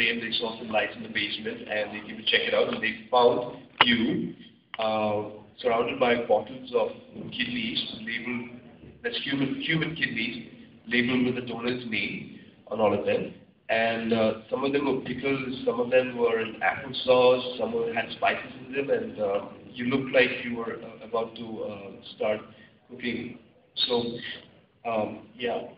frame, they saw some lights in the basement, and they came to check it out, and they found you surrounded by bottles of kidneys labeled, that's human kidneys, labeled with the donor's name on all of them. And some of them were pickles, some of them were in applesauce, some of them had spices in them, and you looked like you were about to start cooking. So, yeah.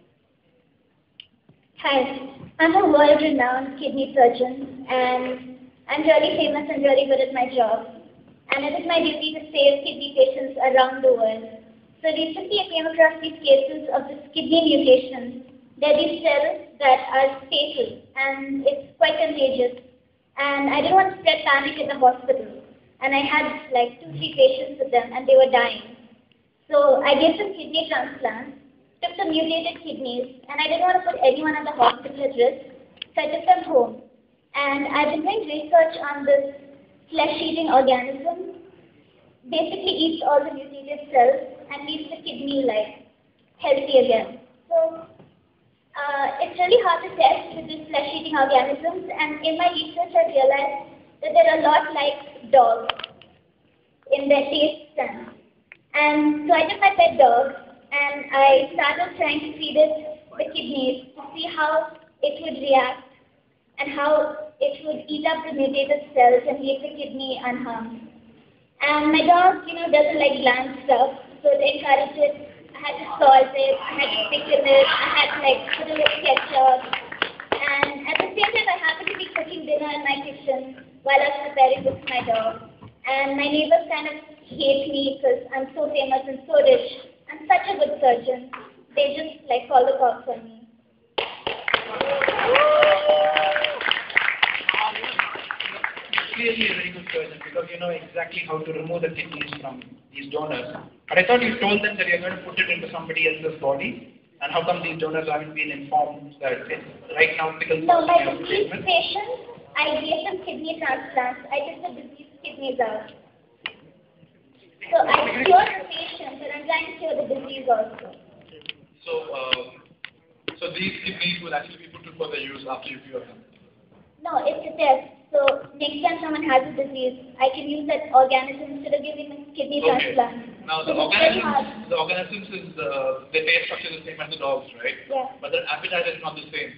Hi, I'm a world-renowned kidney surgeon, and I'm really famous and really good at my job. And it is my duty to save kidney patients around the world. So recently I came across these cases of this kidney mutation. There are these cells that are fatal, and it's quite contagious. And I didn't want to spread panic in the hospital. And I had like 2-3 patients with them, and they were dying. So I gave them kidney transplants, took the mutated kidneys, and I didn't want to put anyone at the hospital at risk, so I took them home. And I've been doing research on this flesh-eating organism. Basically eats all the mutated cells and leaves the kidney like healthy again. So it's really hard to test with these flesh-eating organisms, and in my research I realized that they're a lot like dogs in their taste sense. And so I took my pet dog and I started trying to feed it the kidneys to see how it would react and how it would eat up the mutated cells and leave the kidney unharmed. And my dog, doesn't like bland stuff, so to encourage it, I had to salt it, I had to pickle it, I had to put a little ketchup. And at the same time, I happened to be cooking dinner in my kitchen while I was preparing this for my dog. And my neighbors kind of hate me because I'm so famous and so rich. I'm such a good surgeon. They just call the cops on me. Clearly a very good surgeon because you know exactly how to remove the kidneys from these donors. But I thought you told them that you're going to put it into somebody else's body. And how come these donors haven't been informed that it's right now pickles? No, my deceased patients, I gave them kidney transplants. I took the deceased kidneys out. So I cured the patient, but I'm trying to cure the disease also. So these kidneys will actually be put to further use after you cure them? No, it's a test. So next time someone has a disease, I can use that organism instead of giving them kidney transplant. Now the organisms is their taste structure is the same as the dogs, right? Yeah. But their appetite is not the same.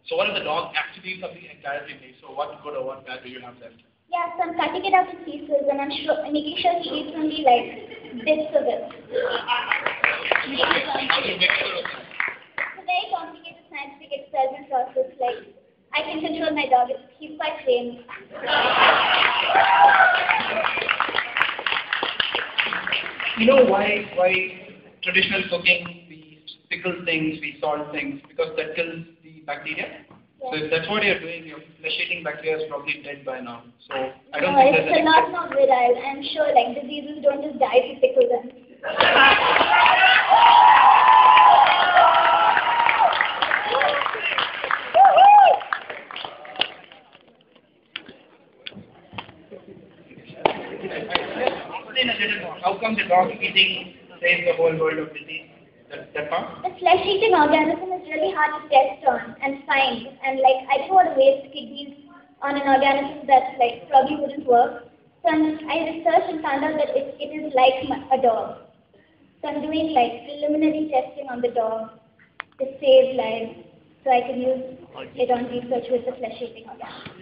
So what if the dog actually eats something entire kidney? So what good or what bad do you have left? Yeah, so I'm cutting it out in pieces and I'm making sure he eats only bits of it. How do you make sure of that? It's a very complicated scientific experiment process. I can control my dog. He's quite trained. You know why traditional cooking, we pickle things, we salt things, because that kills the bacteria? Yeah. So if that's what you're doing, your flesh-eating bacteria is probably dead by now. So I don't No, think it's there's a lot more virile. I'm sure diseases don't just die if you pickle them. Explain a little more. How come the dog eating saves the whole world of disease? That part? The flesh-eating organism is really hard to test on and find. And I didn't want to waste kidneys on an organism that probably wouldn't work. So I researched and found out that it is like a dog. So I'm doing preliminary testing on the dog to save lives. So I can use it on research with the flesh-eating organism.